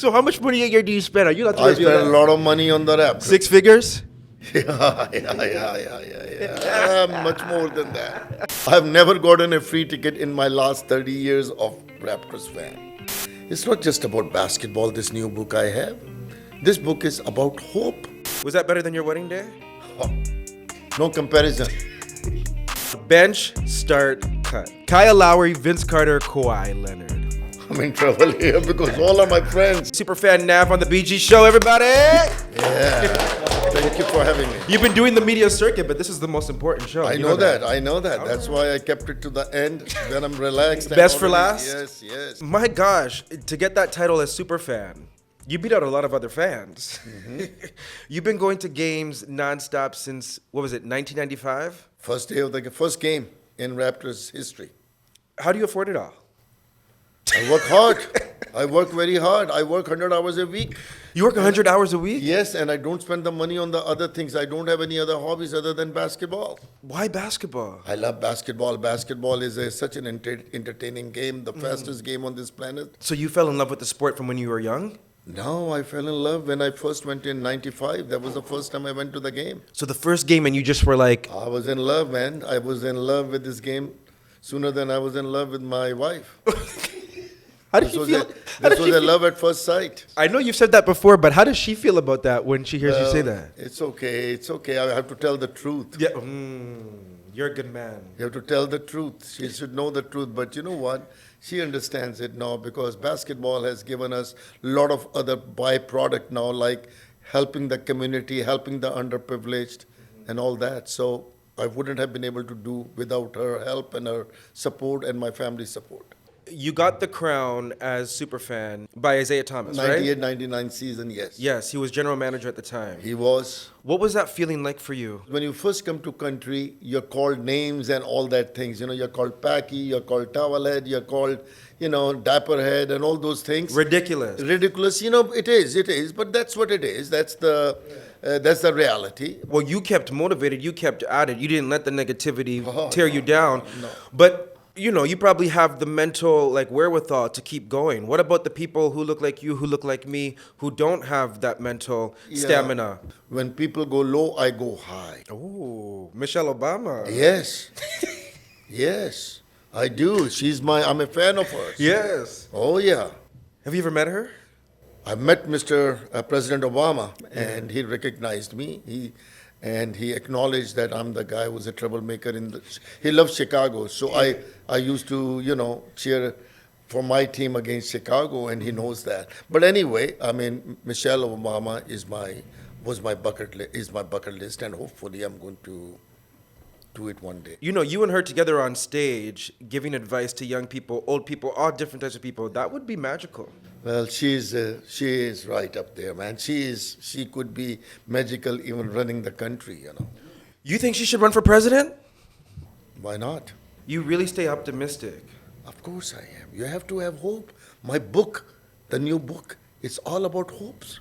So how much money a year do you spend? Are you allowed to I reveal spent a that? lot of money on the Raptors. 6 figures? Yeah. Much more than that. I've never gotten a free ticket in my last 30 years of Raptors fan. It's not just about basketball, this new book I have. This book is about hope. Was that better than your wedding day? No comparison. Bench, start, cut. Kyle Lowry, Vince Carter, Kawhi Leonard. I'm in trouble here because all of my friends. Superfan Nav on the BG show, everybody! Yeah. Thank you for having me. You've been doing the media circuit, but this is the most important show. I You know that. That's why I kept it to the end when I'm relaxed. Best for last? Yes. My gosh, to get that title as Superfan, you beat out a lot of other fans. You've been going to games nonstop since, 1995? First day of the first game in Raptors history. How do you afford it all? I work hard. I work very hard. I work 100 hours a week. You work 100 hours a week? Yes, and I don't spend the money on the other things. I don't have any other hobbies other than basketball. Why basketball? I love basketball. Basketball is such an entertaining game, the fastest game on this planet. So you fell in love with the sport from when you were young? No, I fell in love when I first went in 95. That was the first time I went to the game. So the first game and you just were like... I was in love, man. I was in love with this game sooner than I was in love with my wife. How did you feel? This was a love at first sight. I know you've said that before, but how does she feel about that when she hears you say that? It's okay. I have to tell the truth. Yeah, you're a good man. You have to tell the truth. She should know the truth. But you know what? She understands it now because basketball has given us a lot of other byproduct now, like helping the community, helping the underprivileged, and all that. So I wouldn't have been able to do without her help and her support and my family's support. You got the crown as Superfan by Isaiah Thomas, right? 98-99 season, yes. Yes, he was general manager at the time. He was. What was that feeling like for you? When you first come to country, you're called names and all that things. You know, you're called Packy, you're called Towelhead, you're called, Dapperhead and all those things. Ridiculous. It is. But that's what it is. That's the reality. Well, you kept motivated. You kept at it. You didn't let the negativity tear you down. No. But you probably have the mental wherewithal to keep going. What about the people who look like you, who look like me, who don't have that mental stamina? When people go low, I go high. Oh, Michelle Obama. Yes. Yes, I do. I'm a fan of hers. Yes. Oh, yeah. Have you ever met her? I met Mr. President Obama, and he recognized me. He acknowledged that I'm the guy who's a troublemaker. He loves Chicago, so I used to, cheer for my team against Chicago, and he knows that. But anyway, Michelle Obama is my bucket list, and hopefully I'm going to do it one day. You and her together on stage, giving advice to young people, old people, all different types of people, that would be magical. Well, she is right up there, man. She could be magical even running the country, You think she should run for president? Why not? You really stay optimistic. Of course I am. You have to have hope. My book, the new book, it's all about hopes.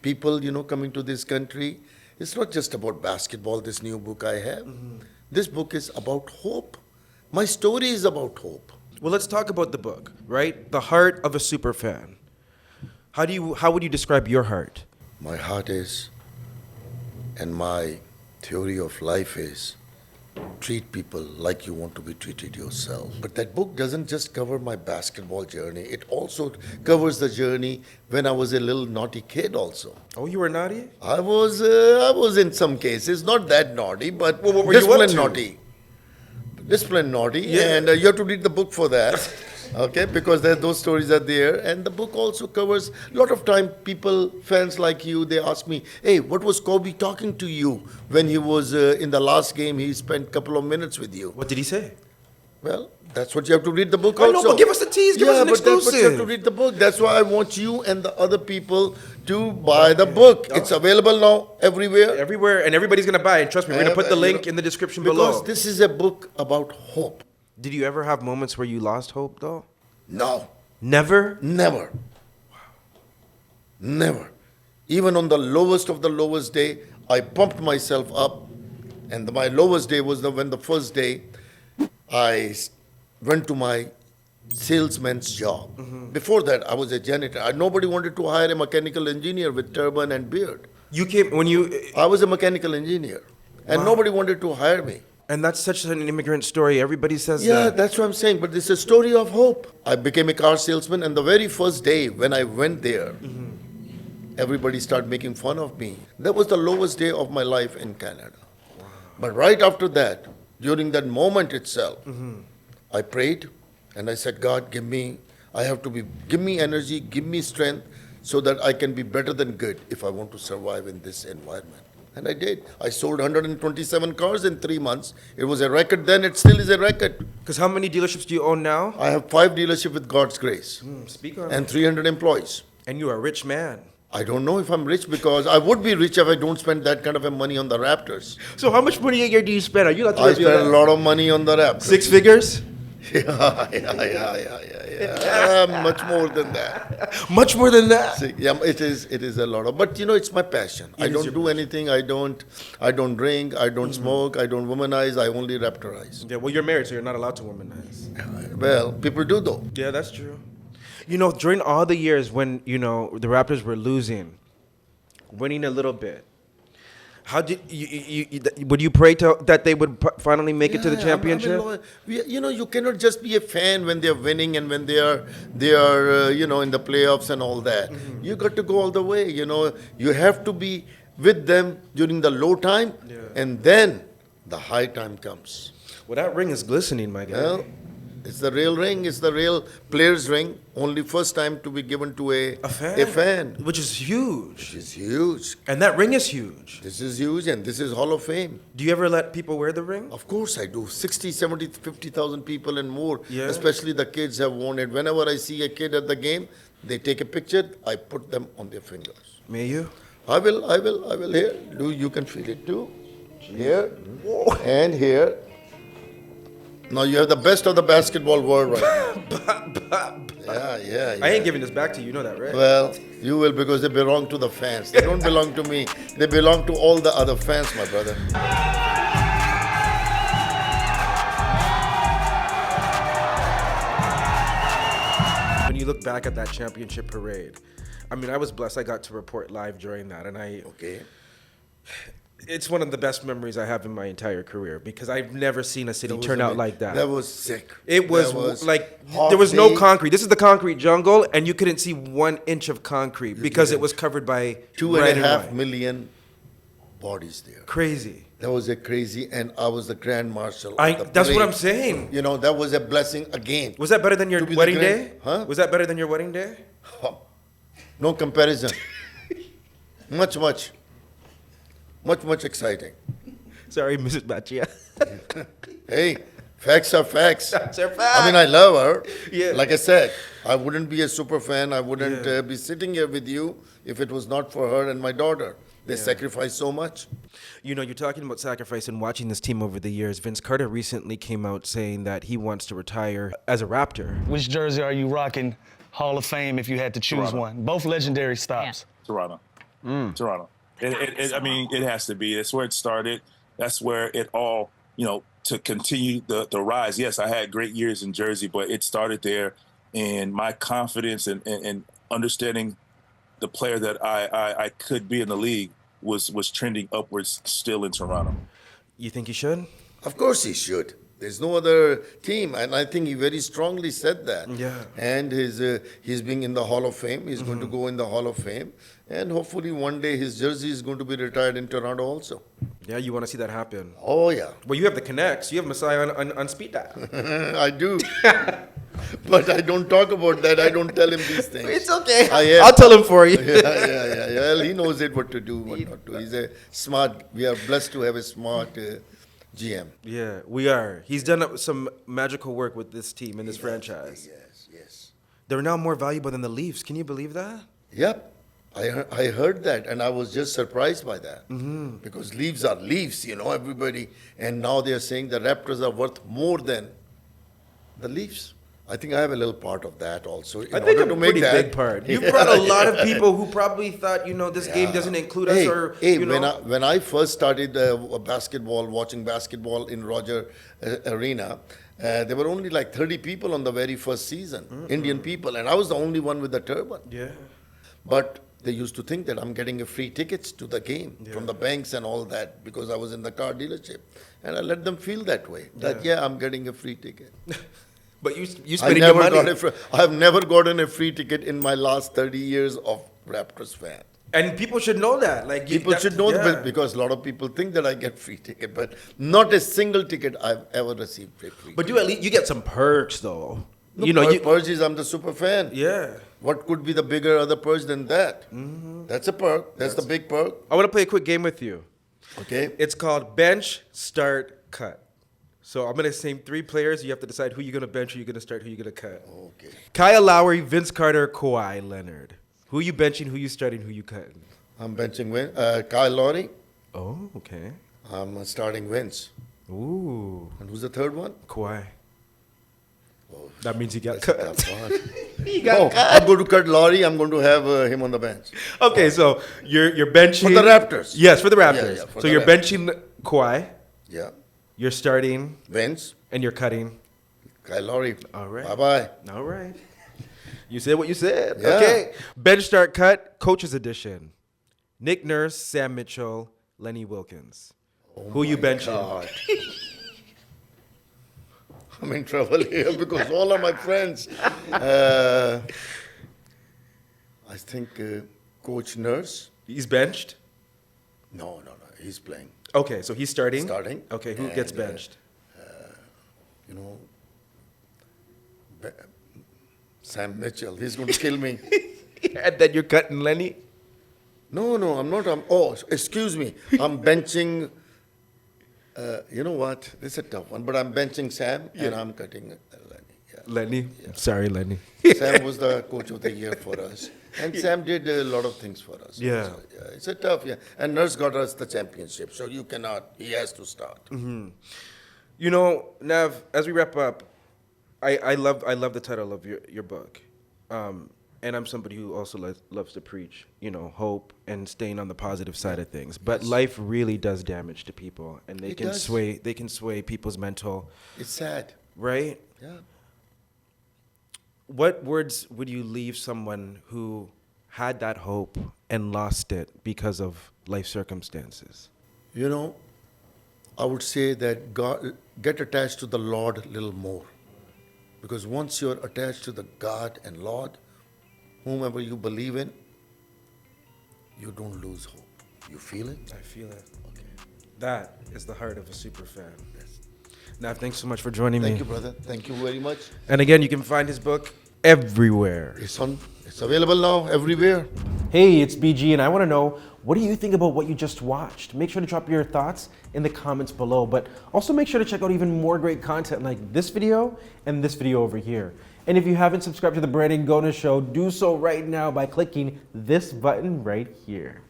People, coming to this country, it's not just about basketball, this new book I have. This book is about hope. My story is about hope. Well, let's talk about the book, right? The heart of a superfan. How would you describe your heart? My heart is, and my theory of life is, treat people like you want to be treated yourself. But that book doesn't just cover my basketball journey. It also covers the journey when I was a little naughty kid also. Oh, you were naughty? I was in some cases, not that naughty, but Well, what were you up disciplined to? naughty. Disciplined naughty, Yeah. and you have to read the book for that, okay? Because those stories are there, and the book also covers a lot of time. Fans like you, they ask me, "Hey, what was Kobe talking to you when he was in the last game? He spent a couple of minutes with you." What did he say? Well, that's what you have to read the book I also. know, but give us a tease, give us an but that's what you have exclusive. to read the book. That's why I want you and the other people to buy the book. It's available now everywhere. Everywhere, and everybody's going to buy it. Trust me, we're going to put the link in the description below. Because this is a book about hope. Did you ever have moments where you lost hope, though? No, Never? never. Never. Even on the lowest of the lowest day, I pumped myself up. And my lowest day was when the first day I went to my salesman's job. Before that, I was a janitor. Nobody wanted to hire a mechanical engineer with turban and beard. You came when you, I was a mechanical engineer, and nobody wanted to hire me. and that's such an immigrant story. Everybody says Yeah, that. that's what I'm saying. But it's a story of hope. I became a car salesman, and the very first day when I went there, everybody started making fun of me. That was the lowest day of my life in Canada. But right after that, during that moment itself, I prayed and I said, God, give me energy, give me strength so that I can be better than good if I want to survive in this environment. And I did. I sold 127 cars in 3 months. It was a record then, it still is a record. Because how many dealerships do you own now? I have 5 dealerships with God's grace Speak on and it. 300 employees. And you are a rich man. I don't know if I'm rich because I would be rich if I don't spend that kind of a money on the Raptors. So how much money a year do you spend? Are you allowed to I reveal spend a that? lot of money on the Raptors. 6 figures? Yeah. Much more than that. Much more than that. Yeah, it is a lot of. But it's my passion. I is don't your do anything. I don't drink. I don't smoke. I don't womanize. I only Raptorize. Yeah, well, you're married, so you're not allowed to womanize. Well, people do though. Yeah, that's true. During all the years when, the Raptors were losing, winning a little bit, how did would you pray that they would finally make it to the Yeah, championship? You cannot just be a fan when they're winning and when they are in the playoffs and all that. You got to go all the way. You have to be with them during the low time, and then the high time comes. Well, that ring is glistening, my guy. Well, it's the real ring. It's the real player's ring. Only first time to be given to a fan. Which is huge. Which is huge. And that ring is huge. This is huge, and this is Hall of Fame. Do you ever let people wear the ring? Of course I do. 60, 70, 50,000 people and more, Yeah. especially the kids have worn it. Whenever I see a kid at the game, they take a picture, I put them on their fingers. May you? I will here. You can feel it too. Here and here. Now you have the best of the basketball world right now. Yeah. I ain't giving this back to you. You know that, right? Well, you will because they belong to the fans. They don't belong to me. They belong to all the other fans, my brother. When you look back at that championship parade, I was blessed. I got to report live during that, and Okay. it's one of the best memories I have in my entire career because I've never seen a city That was turn out amazing. like that. That was sick. It was, hot there was no day. concrete. This is the concrete jungle, and you couldn't see 1 inch of concrete because it was covered by 2.5 white. million bodies there. Crazy. That was a crazy, and I was the Grand Marshal. of the That's what parade. I'm saying. That was a blessing again. Was that better than your To be the wedding grand- day? Huh? Was that better than your wedding day? No comparison. much exciting. Sorry, Mrs. Bhatia. Hey, facts are facts. Facts are I love her. Yeah. Like I said, I wouldn't be a super fan. I wouldn't be sitting here with you if it was not for her and my daughter. They sacrificed so much. You're talking about sacrifice and watching this team over the years. Vince Carter recently came out saying that he wants to retire as a Raptor. Which jersey are you rocking Hall of Fame if you had to choose Toronto. one? Both legendary stops. Toronto. Toronto. It has to be. That's where it started. That's where it all, to continue the rise. Yes, I had great years in Jersey, but it started there. And my confidence and understanding the player that I could be in the league was trending upwards still in Toronto. You think he should? Of course he should. There's no other team, and I think he very strongly said that. Yeah. And he's being in the Hall of Fame. He's going to go in the Hall of Fame, and hopefully one day his jersey is going to be retired in Toronto also. Yeah, you want to see that happen. Oh yeah, Well, you have the connects. You have Messiah on speed dial. I do. But I don't talk about that. I don't tell him these things. It's okay. I am. I'll tell him for you. Yeah. Well, he knows it what to do, what not to. He's a smart. We are blessed to have a smart GM. Yeah, we are. He's done some magical work with this team and this franchise. Yes. They're now more valuable than the Leafs. Can you believe that? Yep. I heard that, and I was just surprised by that. Because Leafs are Leafs, everybody. And now they are saying the Raptors are worth more than the Leafs. I think I have a little part of that also. I think a pretty big part. You brought a lot of people who probably thought, this game doesn't include us, or when I first started watching basketball in Roger Arena, There were only like 30 people on the very first season, Indian people, and I was the only one with the turban. Yeah. But they used to think that I'm getting a free tickets to the game from the banks and all that because I was in the car dealership. And I let them feel that way, that I'm getting a free ticket. But you I spending never your money. I have never gotten a free ticket in my last 30 years of Raptors fan. And people should know that. Like People should know that because a lot of people think that I get free ticket, but not a single ticket I've ever received for free. But you at least you get some perks though. No, You know, you purge is I'm the super fan. yeah. What could be the bigger other perk than that? That's a perk. That's the big perk. I want to play a quick game with you. Okay. It's called bench, start, cut. So I'm gonna name 3 players. You have to decide who you're gonna bench, who you're gonna start, who you're gonna cut. Okay. Kyle Lowry, Vince Carter, Kawhi Leonard. Who you benching? Who you starting? Who you cutting? I'm benching Kyle Lowry. Oh, okay. I'm starting Vince. Ooh, And who's the third one? Kawhi. Oh, That means you got that's a cut. tough one. You got Oh, cut. I'm going to cut Lowry. I'm going to have him on the bench. Okay, so you're benching For the Raptors. Yes, for the Raptors. Yeah, for So the you're Raptors. benching Kawhi. Yeah. You're starting Vince, and you're cutting. Kyle Lowry. All right. Bye-bye. All right. You said what you said. Yeah. Okay. Bench start cut, coaches edition. Nick Nurse, Sam Mitchell, Lenny Wilkens. Who you benching? God. I'm in trouble here because all of my friends. I think Coach Nurse. He's benched. No. He's playing. Okay, so he's starting. Starting. Okay, who gets And, benched? You know, Sam Mitchell. He's going to kill me. And then you're cutting Lenny. No, I'm not. Excuse me. I'm benching. You know what? This is a tough one, but I'm benching Sam and I'm cutting Lenny. Yeah. Lenny. Sorry, Lenny. Sam was the coach of the year for us, and Sam did a lot of things for us. Yeah. So, it's a tough. Yeah, and Nurse got us the championship, so you cannot. He has to start. You know, Nav, as we wrap up, I love the title of your book. And I'm somebody who also loves to preach, you know, hope and staying on the positive side of things. But life really does damage to people, and they It can does. sway people's mental, It's sad. right? Yeah. What words would you leave someone who had that hope and lost it because of life circumstances? You know, I would say that God, get attached to the Lord a little more, because once you're attached to the God and Lord, whomever you believe in, you don't lose hope. You feel it? I feel it. Okay. That is the heart of a super fan. Nav, thanks so much for joining me. Thank you, brother. Thank you very much. And again, you can find his book everywhere. It's available now everywhere. Hey, it's BG, and I want to know, what do you think about what you just watched? Make sure to drop your thoughts in the comments below, but also make sure to check out even more great content like this video and this video over here. And if you haven't subscribed to the Brandon Gona Show, do so right now by clicking this button right here.